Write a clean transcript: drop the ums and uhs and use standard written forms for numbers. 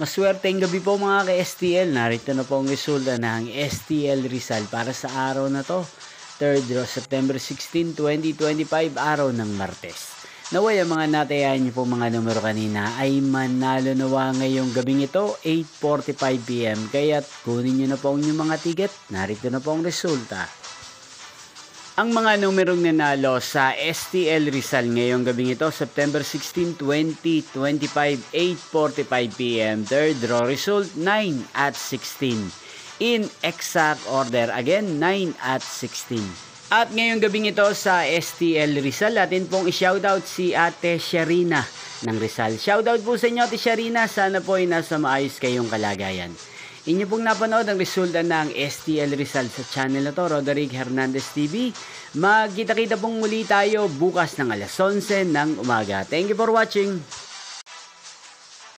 Maswerteng gabi po mga ka-STL. Narito na po ang resulta ng STL Rizal para sa araw na to. 3rd September 16, 2025, araw ng Martes. Naway ang mga natayan niyo po mga numero kanina ay manalo nawa ngayong gabing ito, 8:45 PM. Kaya't kunin niyo na po ang inyong mga ticket. Narito na po ang resulta. Ang mga numerong nanalo sa STL Rizal ngayong gabing ito, September 16, 2025, 8:45 PM. Third draw result, 9 at 16. In exact order, again, 9 at 16. At ngayong gabing ito sa STL Rizal, atin pong i-shoutout si Ate Sharina ng Rizal. Shoutout po sa inyo, Ate Sharina. Sana po ay nasa maayos kayong kalagayan. Inyo pong napanood ang resulta ng STL Rizal sa channel na to, Roderick Hernandez TV. Magkita-kita pong muli tayo bukas ng alas 11 ng umaga. Thank you for watching.